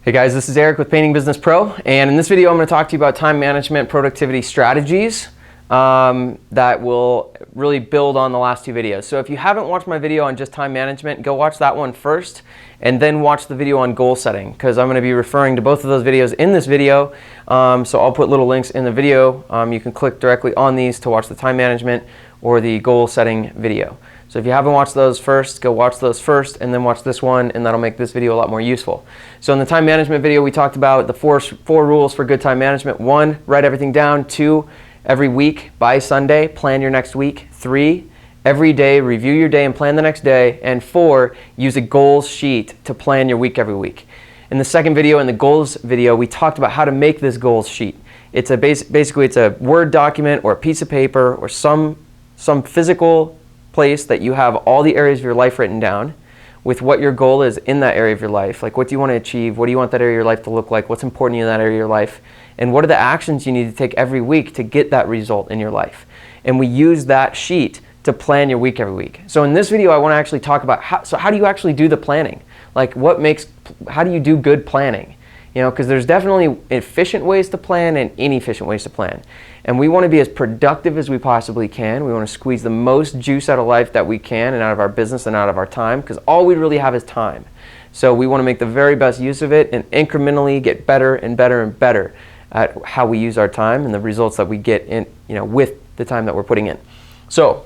Hey guys, this is Eric with Painting Business Pro, and in this video I'm going to talk to you about time management productivity strategies that will really build on the last two videos. So if you haven't watched my video on just time management, go watch that one first and then watch the video on goal setting, because I'm going to be referring to both of those videos in this video. So I'll put little links in the video. You can click directly on these to watch the time management or the goal setting video. So if you haven't watched those first, go watch those first and then watch this one, and that'll make this video a lot more useful. So in the time management video, we talked about the four rules for good time management. 1, write everything down. 2, every week by Sunday, plan your next week. 3, every day, review your day and plan the next day. And 4, use a goals sheet to plan your week every week. In the second video, in the goals video, we talked about how to make this goals sheet. It's a basically it's a Word document or a piece of paper or some physical place that you have all the areas of your life written down with what your goal is in that area of your life. Like, what do you want to achieve? What do you want that area of your life to look like? What's important to you in that area of your life? And what are the actions you need to take every week to get that result in your life? And we use that sheet to plan your week every week. So in this video, I want to actually talk about how do you actually do the planning? Like, how do you do good planning? You know, because there's definitely efficient ways to plan and inefficient ways to plan. And we want to be as productive as we possibly can. We want to squeeze the most juice out of life that we can and out of our business and out of our time, because all we really have is time. So we want to make the very best use of it and incrementally get better and better and better at how we use our time and the results that we get in, with the time that we're putting in. So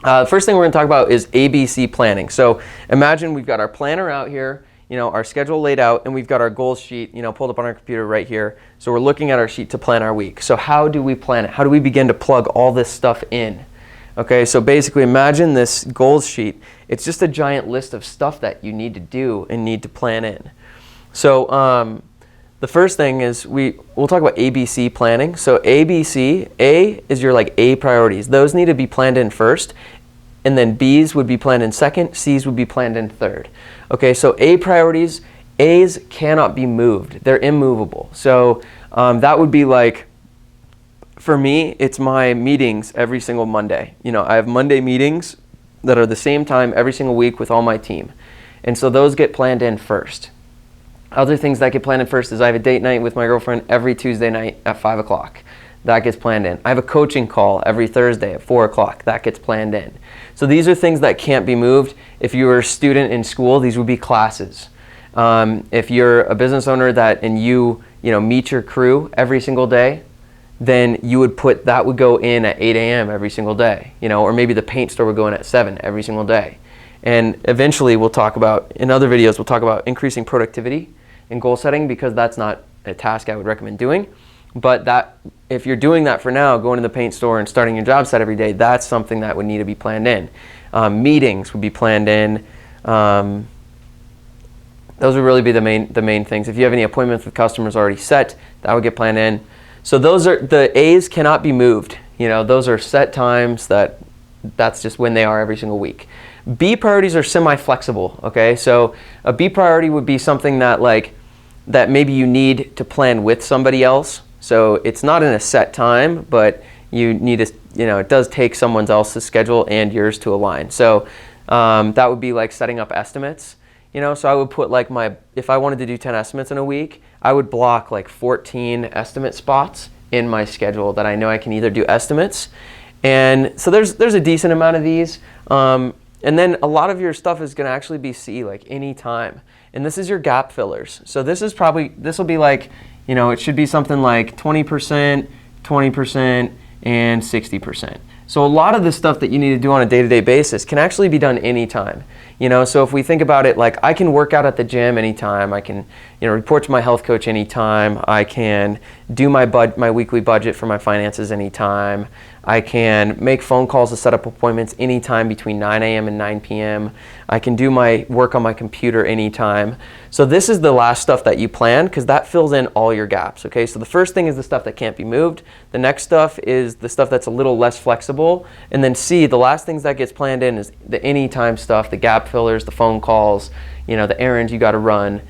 the first thing we're going to talk about is ABC planning. So imagine we've got our planner out here, our schedule laid out, and we've got our goals sheet, pulled up on our computer right here. So we're looking at our sheet to plan our week. So how do we plan it? How do we begin to plug all this stuff in? Okay, so basically imagine this goals sheet. It's just a giant list of stuff that you need to do and need to plan in. So the first thing is we'll talk about ABC planning. So ABC, A is your A priorities. Those need to be planned in first. And then B's would be planned in second, C's would be planned in third. Okay, so A priorities, A's cannot be moved. They're immovable. So that would be for me, it's my meetings every single Monday. I have Monday meetings that are the same time every single week with all my team. And so those get planned in first. Other things that get planned in first is I have a date night with my girlfriend every Tuesday night at 5 o'clock. That gets planned in. I have a coaching call every Thursday at 4 o'clock. That gets planned in. So these are things that can't be moved. If you were a student in school, these would be classes. If you're a business owner and you meet your crew every single day, then you would that would go in at 8 a.m. every single day. Or maybe the paint store would go in at 7 every single day. And eventually in other videos, we'll talk about increasing productivity and goal setting, because that's not a task I would recommend doing. But if you're doing that for now, going to the paint store and starting your job site every day, that's something that would need to be planned in. Meetings would be planned in. Those would really be the main things. If you have any appointments with customers already set, that would get planned in. So the A's cannot be moved. Those are set times that's just when they are every single week. B priorities are semi-flexible. Okay, so a B priority would be something that maybe you need to plan with somebody else. So it's not in a set time, but you need to, it does take someone else's schedule and yours to align. So that would be setting up estimates. So I would put if I wanted to do 10 estimates in a week, I would block 14 estimate spots in my schedule that I know I can either do estimates. And so there's a decent amount of these. And then a lot of your stuff is going to actually be any time. And this is your gap fillers. So this will be it should be something like 20%, 20%, and 60%. So a lot of the stuff that you need to do on a day-to-day basis can actually be done anytime. So if we think about it, I can work out at the gym anytime. I can, report to my health coach anytime. I can do my weekly budget for my finances anytime. I can make phone calls to set up appointments anytime between 9 a.m. and 9 p.m. I can do my work on my computer anytime. So this is the last stuff that you plan, because that fills in all your gaps. Okay, so the first thing is the stuff that can't be moved. The next stuff is the stuff that's a little less flexible. And then C, the last things that gets planned in is the anytime stuff, the gap fillers, the phone calls, the errands you got to run,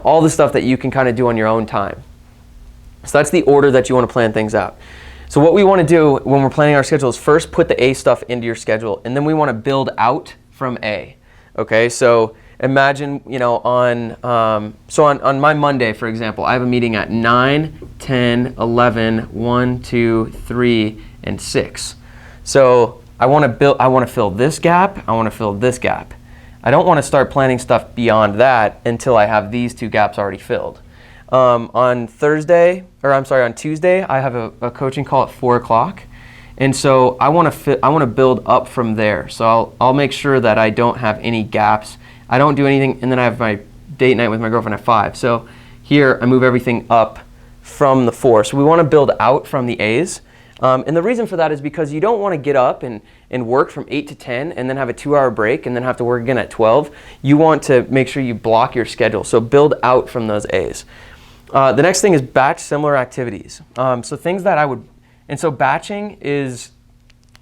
all the stuff that you can kind of do on your own time. So that's the order that you want to plan things out. So what we want to do when we're planning our schedule is first put the A stuff into your schedule, and then we want to build out from A. Okay, so imagine, you know, on my Monday, for example, I have a meeting at 9, 10, 11, 1, 2, 3, and 6. So I want to fill this gap, I want to fill this gap. I don't want to start planning stuff beyond that until I have these 2 gaps already filled. On Tuesday, I have a coaching call at 4 o'clock. And so I want to build up from there. So I'll make sure that I don't have any gaps. I don't do anything, and then I have my date night with my girlfriend at 5. So here I move everything up from the 4. So we want to build out from the A's. And the reason for that is because you don't want to get up and work from 8 to 10 and then have a 2-hour break and then have to work again at 12. You want to make sure you block your schedule. So build out from those A's. The next thing is batch similar activities. So things that I would, and so batching is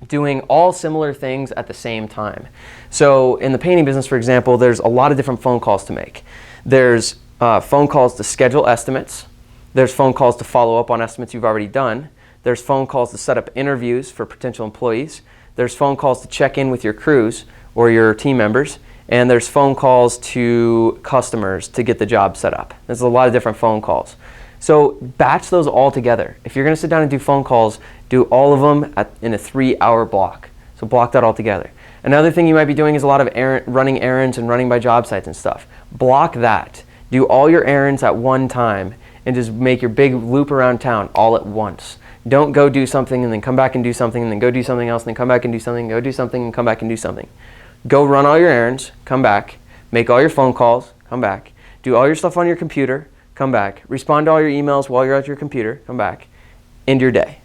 doing all similar things at the same time. So in the painting business, for example, there's a lot of different phone calls to make. There's phone calls to schedule estimates. There's phone calls to follow up on estimates you've already done. There's phone calls to set up interviews for potential employees. There's phone calls to check in with your crews or your team members. And there's phone calls to customers to get the job set up. There's a lot of different phone calls. So batch those all together. If you're going to sit down and do phone calls, do all of them in a 3-hour block. So block that all together. Another thing you might be doing is a lot of running errands and running by job sites and stuff. Block that. Do all your errands at one time and just make your big loop around town all at once. Don't go do something and then come back and do something and then go do something else and then come back and do something, go do something and come back and do something. Go run all your errands, come back, make all your phone calls, come back, do all your stuff on your computer, come back, respond to all your emails while you're at your computer, come back, end your day.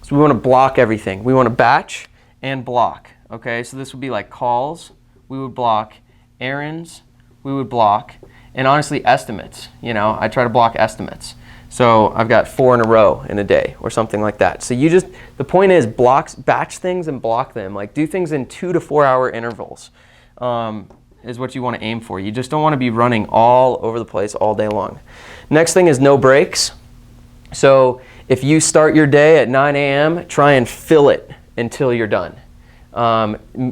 So we want to block everything. We want to batch and block, okay? So this would be like calls, we would block, errands, we would block, and honestly estimates. You know, I try to block estimates. So I've got 4 in a row in a day or something like that. So the point is batch things and block them. Like do things in 2 to 4 hour intervals is what you want to aim for. You just don't want to be running all over the place all day long. Next thing is no breaks. So if you start your day at 9 a.m., try and fill it until you're done.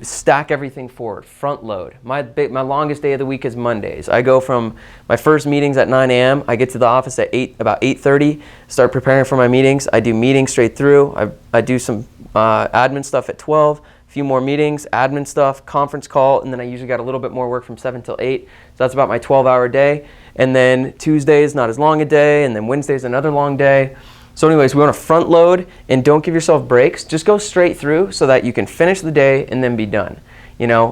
Stack everything forward, front load. My longest day of the week is Mondays. I go from my first meetings at 9 a.m. I get to the office at about 8:30, start preparing for my meetings. I do meetings straight through. I do some admin stuff at 12, a few more meetings, admin stuff, conference call, and then I usually got a little bit more work from 7 till 8. So that's about my 12-hour day. And then Tuesday is not as long a day, and then Wednesday is another long day. So anyways, we want to front load and don't give yourself breaks. Just go straight through so that you can finish the day and then be done. You know,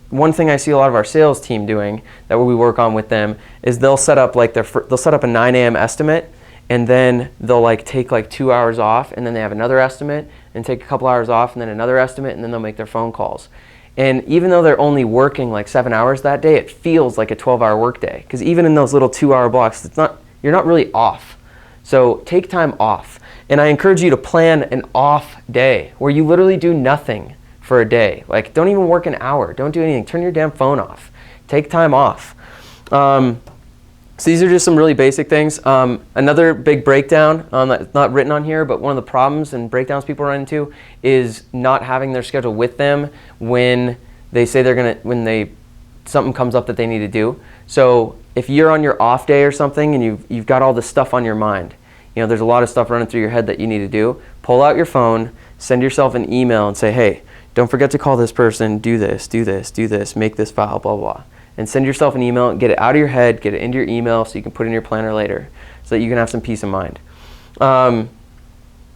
one thing I see a lot of our sales team doing that we work on with them is they'll set up like they'll set up a 9 a.m. estimate, and then they'll like take like 2 hours off, and then they have another estimate and take a couple hours off and then another estimate, and then they'll make their phone calls. And even though they're only working like 7 hours that day, it feels like a 12-hour workday, because even in those little 2-hour blocks, you're not really off. So take time off. And I encourage you to plan an off day where you literally do nothing for a day. Like don't even work an hour. Don't do anything. Turn your damn phone off. Take time off. So these are just some really basic things. Another big breakdown that's not written on here, but one of the problems and breakdowns people run into is not having their schedule with them when they say something comes up that they need to do. So if you're on your off day or something and you've got all this stuff on your mind, you know, there's a lot of stuff running through your head that you need to do, pull out your phone, send yourself an email and say, hey, don't forget to call this person, do this, make this file, blah, blah. And send yourself an email, get it out of your head, get it into your email so you can put it in your planner later so that you can have some peace of mind. So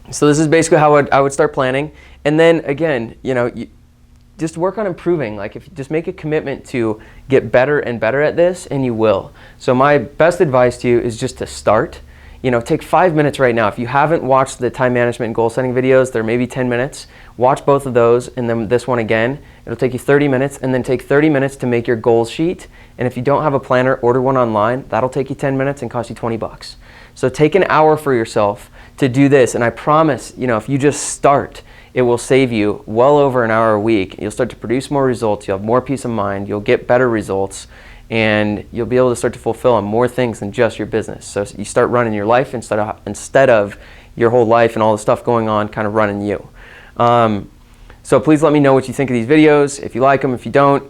this is basically how I would start planning. And then again, you know, just work on improving. Like if you just make a commitment to get better and better at this, and you will. So my best advice to you is just to start. You know, take 5 minutes right now. If you haven't watched the time management and goal setting videos, they're maybe 10 minutes. Watch both of those and then this one again. It'll take you 30 minutes, and then take 30 minutes to make your goals sheet. And if you don't have a planner, order one online. That'll take you 10 minutes and cost you 20 bucks. So take an hour for yourself to do this. And I promise, you know, if you just start, it will save you well over an hour a week. You'll start to produce more results. You'll have more peace of mind. You'll get better results. And you'll be able to start to fulfill on more things than just your business. So you start running your life instead of your whole life and all the stuff going on kind of running you. So please let me know what you think of these videos, if you like them, if you don't,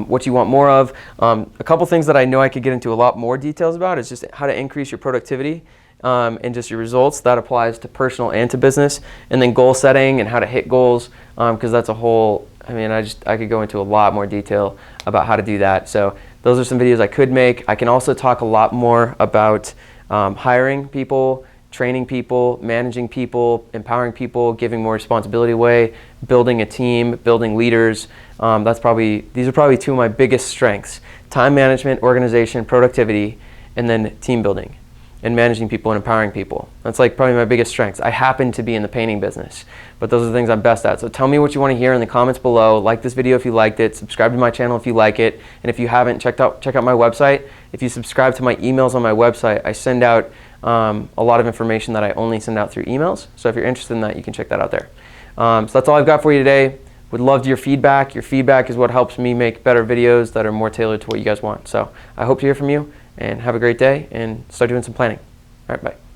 what you want more of. A couple things that I know I could get into a lot more details about is just how to increase your productivity and just your results. That applies to personal and to business. And then goal setting and how to hit goals, because that's a whole, I mean, I could go into a lot more detail about how to do that. So those are some videos I could make. I can also talk a lot more about hiring people, training people, managing people, empowering people, giving more responsibility away, building a team, building leaders. These are probably two of my biggest strengths: time management, organization, productivity, and then team building and managing people and empowering people. That's like probably my biggest strengths. I happen to be in the painting business, but those are the things I'm best at. So tell me what you want to hear in the comments below. Like this video if you liked it, subscribe to my channel if you like it, and if you haven't, check out my website. If you subscribe to my emails on my website, I send out a lot of information that I only send out through emails. So if you're interested in that, you can check that out there. So that's all I've got for you today. Would love your feedback. Your feedback is what helps me make better videos that are more tailored to what you guys want. So I hope to hear from you, and have a great day and start doing some planning. All right, bye.